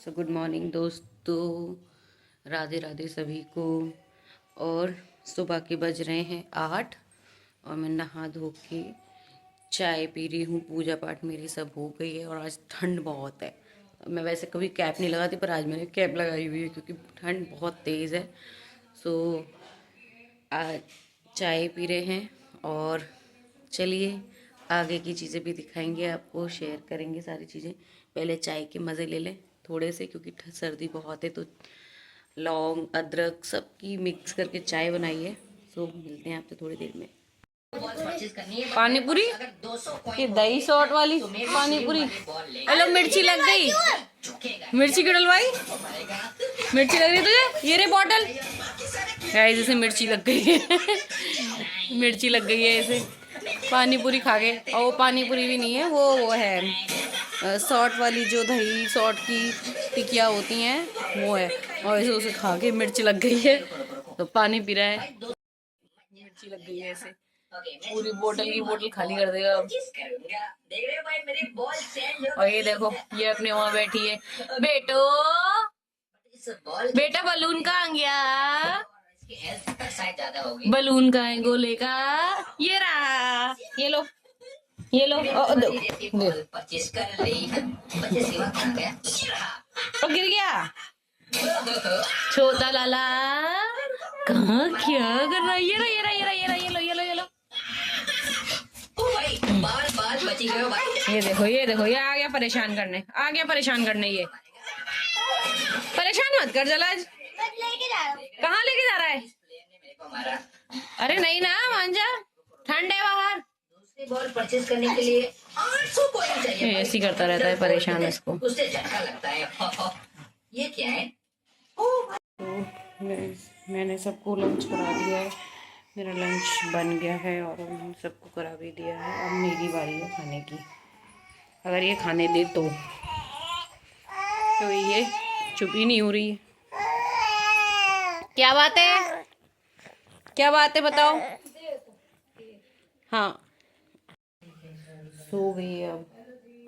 So good morning दोस्तों, राधे राधे सभी को। और सुबह के बज रहे हैं 8 और मैं नहा धो के चाय पी रही हूँ। पूजा पाठ मेरी सब हो गई है और आज ठंड बहुत है। मैं वैसे कभी कैप नहीं लगाती पर आज मैंने कैप लगाई हुई है क्योंकि ठंड बहुत तेज़ है। सो आज चाय पी रहे हैं और चलिए आगे की चीज़ें भी दिखाएंगे आपको, शेयर करेंगे सारी चीज़ें। पहले चाय के मज़े ले लें थोड़े से क्योंकि सर्दी बहुत है, तो लौंग अदरक सबकी मिक्स करके चाय बनाई है। सो मिलते हैं आपसे थोड़ी देर में। पानी पूरी, ये दही सॉट वाली पानी पूरी। हेलो, मिर्ची लग गई, मिर्ची क्यों डलवाई? मिर्ची लग रही तुझे? ये रे बॉटल है, जैसे मिर्ची लग गई है मिर्ची लग गई है इसे। पानी पूरी खा गए, और वो पानी पूरी भी नहीं है, वो है सॉट वाली, जो दही सॉट की टिकिया होती हैं वो है। और इसे उसे खा के मिर्च लग गई है तो पानी पी रहा है। मिर्ची लग गई है इसे, पूरी बोतल की बोतल खाली कर देगा अब। और ये देखो, ये अपने वहां बैठी है। बेटा बलून कहाँ गया? बलून का है, गोले का। ये रहा, ये लो ये लो। दो गिर गया छोटा लाला। कहाँ क्या कर रहा है? ये लो ये लो ये लो ये लो ये लो ये लो ये लो। ये देखो ये देखो, ये आ गया परेशान करने, आ गया परेशान करने। ये परेशान मत कर जलाज। कहाँ लेके जा रहा है? अरे नहीं ना मांझा, ठंड है बाहर। बॉल परचेज करने के लिए 800 कॉइन चाहिए। ऐसी करता रहता है, परेशान है इसको। उससे झटका लगता है। ये क्या है? तो मैंने सबको लंच करा दिया है। मेरा लंच बन गया है और हम सबको करा भी दिया है। अब मेरी बारी है खाने की, अगर ये खाने दे तो ये चुप ही नहीं हो रही है। क्या बात है, क्या बात है बताओ। हाँ, सो गई अब,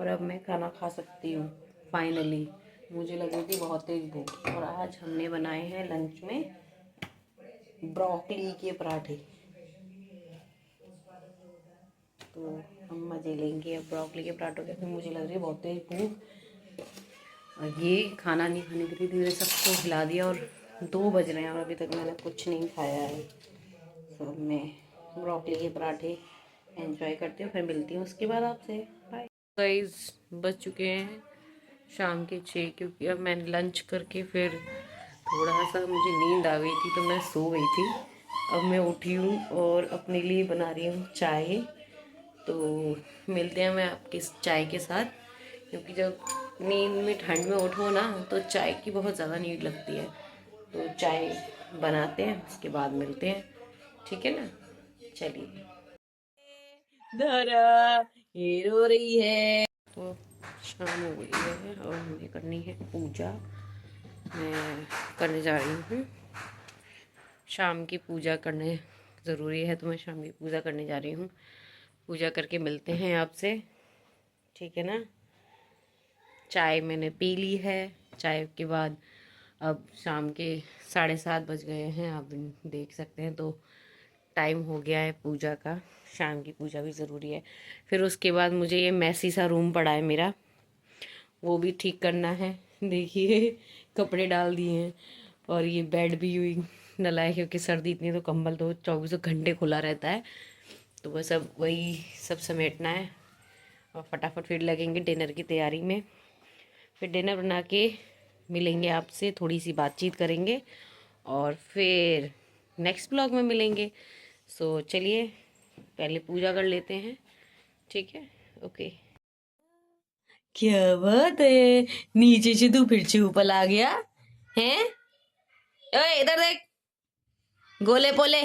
और अब मैं खाना खा सकती हूँ फाइनली। मुझे लग रही थी बहुत तेज भूख। और आज हमने बनाए हैं लंच में ब्रोकली के पराठे, तो हम मज़े लेंगे अब ब्रोकली के पराठों के। फिर मुझे लग रही है बहुत तेज भूख, और ये खाना नहीं खाने के लिए धीरे सबको खिला दिया। और 2 बज रहे हैं और अभी तक मैंने कुछ नहीं खाया है। तो मैं ब्रोकली के पराठे एंजॉय करती हूँ, फिर मिलती हूँ उसके बाद आपसे। बाय गाइस, बज चुके हैं शाम के 6, क्योंकि अब मैंने लंच करके फिर थोड़ा सा मुझे नींद आ गई थी तो मैं सो गई थी। अब मैं उठी हूँ और अपने लिए बना रही हूँ चाय। तो मिलते हैं मैं आपके चाय के साथ, क्योंकि जब नींद में ठंड में उठो ना तो चाय की बहुत ज़्यादा नीड लगती है। तो चाय बनाते हैं, उसके बाद मिलते हैं, ठीक है ना? चलिए। धरा ये रो रही है। तो शाम हो गई है और मुझे करनी है पूजा। मैं करने जा रही हूँ शाम की पूजा करने, ज़रूरी है तो मैं शाम की पूजा करने जा रही हूँ। पूजा करके मिलते हैं आपसे, ठीक है ना? चाय मैंने पी ली है। चाय के बाद अब शाम के 7:30 बज गए हैं, आप देख सकते हैं। तो टाइम हो गया है पूजा का। शाम की पूजा भी ज़रूरी है। फिर उसके बाद मुझे ये मैसी सा रूम पड़ा है मेरा, वो भी ठीक करना है। देखिए कपड़े डाल दिए हैं और ये बेड भी हुई डला है, क्योंकि सर्दी इतनी तो कंबल तो 24 घंटे खुला रहता है। तो बस अब वही सब समेटना है और फटाफट फिर लगेंगे डिनर की तैयारी में। फिर डिनर बना के मिलेंगे आपसे, थोड़ी सी बातचीत करेंगे और फिर नेक्स्ट ब्लॉग में मिलेंगे। सो चलिए पहले पूजा कर लेते हैं, ठीक है? ओके। क्या बात है, नीचे से तू फिर से ऊपर आ गया हैं? ओए इधर देख, गोले पोले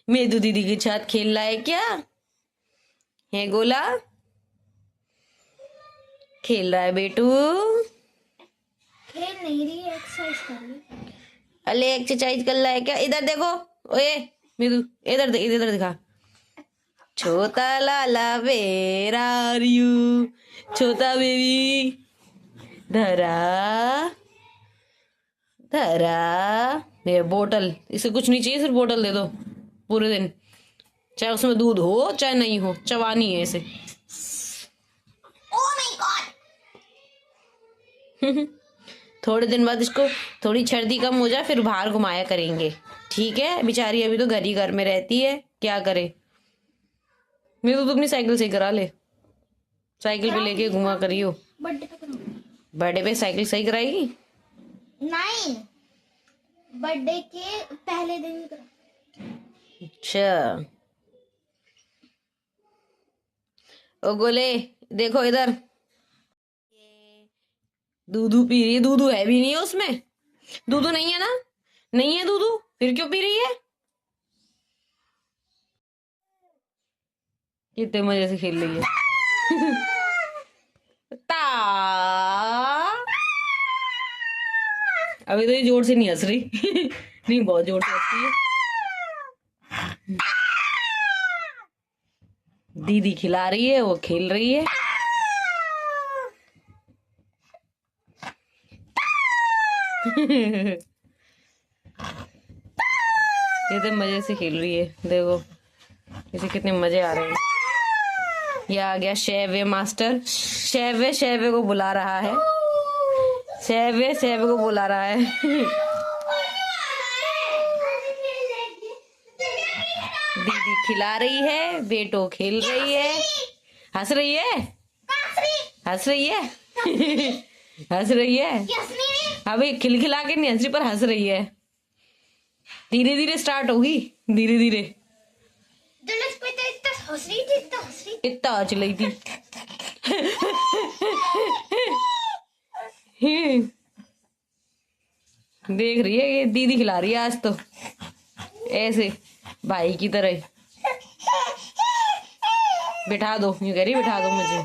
मेदू दीदी के साथ खेल रहा है क्या? है गोला खेल रहा है बेटू? खेल नहीं रही, एक्सरसाइज कर रही। अले एक्सरसाइज कर रहा है क्या? इधर देखो, ओए मेदू इधर देख, इधर दिखा। छोटा लाला वेयर आर यू? छोटा बेबी धरा धरा। ये बोतल, इसे कुछ नहीं चाहिए, सिर्फ बोतल दे दो पूरे दिन, चाहे उसमें दूध हो चाहे नहीं हो, चबानी है इसे। Oh my God. थोड़े दिन बाद इसको थोड़ी सर्दी कम हो जाए फिर बाहर घुमाया करेंगे, ठीक है? बेचारी अभी तो घर में रहती है, क्या करे? मैं तो अपनी साइकिल से करा ले, साइकिल पे लेके घुमा करियो। बर्थडे पे करूंगा। बर्थडे पे साइकिल सही कराएगी? नहीं, बर्थडे के पहले दिन करा। अच्छा, ओ गोले देखो इधर, दूधू पी रही है। दूधू है भी नहीं है उसमें, दूधू नहीं है ना, नहीं है दूधू, फिर क्यों पी रही है? कितने मजे से खेल रही है। ता अभी तो ये जोर से नहीं हंस रही। नहीं, बहुत जोर से हंसती है। दीदी खिला रही है, वो खेल रही है। ये तो मजे से खेल रही है, देखो इसे कितने मजे आ रहे हैं। ये आ गया शैवे मास्टर, शैवे को बुला रहा है, शैवे को बुला रहा है। दीदी खिला रही है, बेटो खेल रही है, हंस रही है, हंस रही है। हंस रही है, अभी खिलखिला के नहीं हंस रही, पर हंस रही है। धीरे धीरे स्टार्ट होगी, धीरे धीरे। इतना हंस रही थी। देख रही है, ये दीदी खिला रही है आज तो ऐसे भाई की तरह। बिठा दो, यूं कह रही बिठा दो मुझे।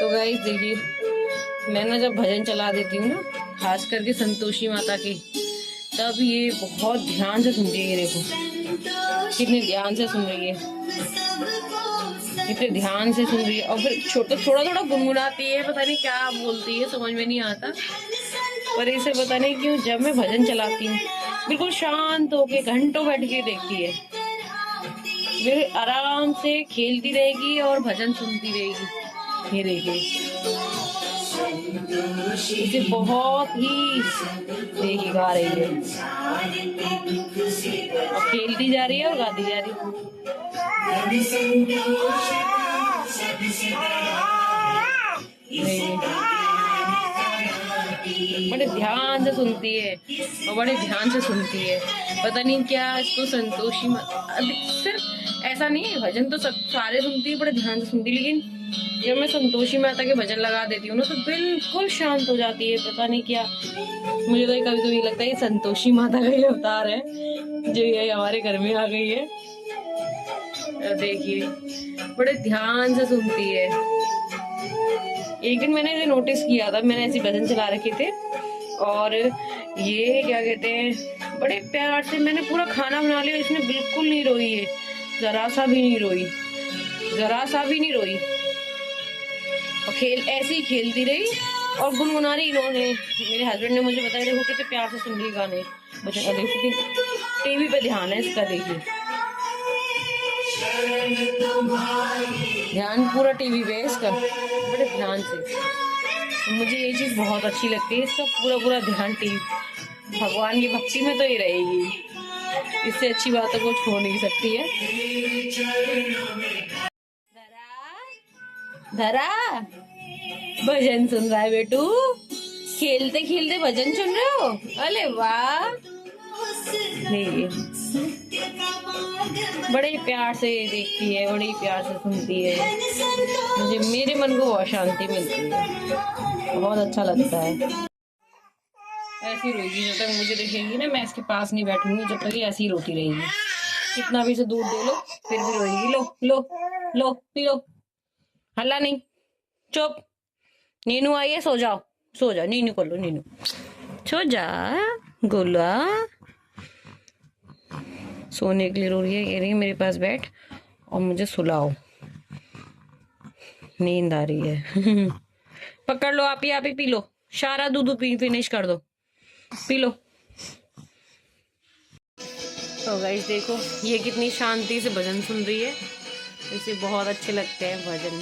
तो गाइस देखिए, मैं ना जब भजन चला देती हूँ ना, खास करके संतोषी माता के, तब ये बहुत ध्यान से सुनती है। ये देखो कितने ध्यान से सुन रही है, कितने ध्यान से सुन रही है। और फिर थोड़ा थोड़ा गुनगुनाती है, पता नहीं क्या बोलती है, समझ में नहीं आता। पर इसे पता नहीं क्यों जब मैं भजन चलाती हूँ बिल्कुल शांत होके घंटों बैठ के देखती है, फिर आराम से खेलती रहेगी और भजन सुनती रहेगी। ये देखिए, इसे बहुत ही देखिए गा रही है और खेलती जा रही है और गाती जा रही है। बड़े ध्यान से सुनती है और बड़े ध्यान से सुनती है। पता नहीं क्या इसको संतोषी सिर्फ ऐसा नहीं है, भजन तो सब सारे सुनती है, बड़े ध्यान से सुनती है। लेकिन जब मैं संतोषी माता के भजन लगा देती हूँ ना, तो बिल्कुल शांत हो जाती है। पता नहीं क्या, मुझे तो कभी कभी लगता है ये संतोषी माता का ही अवतार है जो ये हमारे घर में आ गई है। देखिए बड़े ध्यान से सुनती है। एक दिन मैंने इसे नोटिस किया था, मैंने ऐसे भजन चला रखे थे और ये क्या कहते हैं, बड़े प्यार से मैंने पूरा खाना बना लिया, इसने बिल्कुल नहीं रोई है, जरा सा भी नहीं रोई, जरा सा भी नहीं रोई। और ऐसे ही खेलती रही और गुनगुना रही। इन्होंने, मेरे हस्बैंड ने मुझे बताया, देखो कितने प्यार से सुन रही गाने। देखिए टीवी पे ध्यान है इसका, देखिए ध्यान पूरा टीवी पे है इसका, बड़े ध्यान से। मुझे ये चीज बहुत अच्छी लगती है, इसका पूरा पूरा ध्यान टीवी, भगवान की भक्ति में तो ही रहेगी। इससे अच्छी बात तो कुछ हो नहीं सकती है। धरा भजन सुन रहा है बेटू, खेलते खेलते भजन सुन रहे हो, अरे वाह। नहीं, बड़े प्यार से देखती है, बड़े प्यार से सुनती है। मुझे, मेरे मन को बहुत शांति मिलती है, बहुत अच्छा लगता है। ऐसी रोएगी जब तक मुझे देखेगी ना, मैं इसके पास नहीं बैठूंगी जब तक ये ऐसी ही रोती रहेगी। कितना भी इसे दूध दे लो फिर भी रोएगी। लो लो लो पी लो, हल्ला नहीं, चुप। नीनू आई है, सो जाओ, सो जाओ, नीनू को लो, नीनू सो जा, गोला सोने के लिए रो रही है, कह रही है मेरे पास बैठ और मुझे सुलाओ। नींद आ रही है। पकड़ लो, आप ही पी लो, सारा दूध पी फिनिश कर दो, पी लो। तो गाइस देखो ये कितनी शांति से भजन सुन रही है, इसे बहुत अच्छे लगते हैं भजन।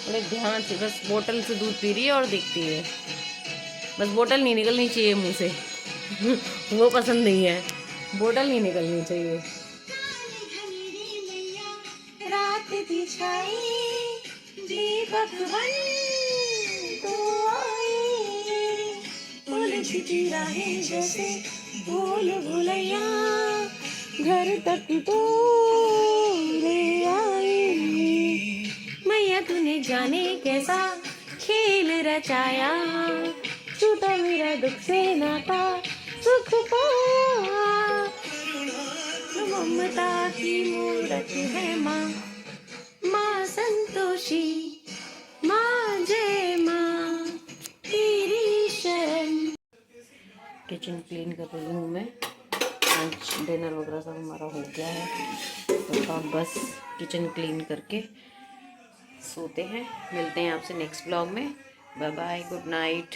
बड़े ध्यान से बस बोतल से दूध पी रही है और देखती है, बस बोतल नहीं निकलनी चाहिए मुंह से। वो पसंद नहीं है, बोतल नहीं निकलनी चाहिए। रात बिछाई दीपक बन तू आई, उलझती राहें जैसे भूल भुलैया, घर तक तो ले आई। मैया तूने जाने कैसा खेल रचाया, छूटा मेरा दुख से नाता सुख पाया। ममता की मूरत है माँ, माँ संतोषी, माँ जय माँ तेरी शरण। किचन क्लीन कर रही हूँ मैं, लंच डिनर वगैरह सब हमारा हो गया है, तो अब बस किचन क्लीन करके सोते हैं। मिलते हैं आपसे नेक्स्ट ब्लॉग में। Bye bye, good night.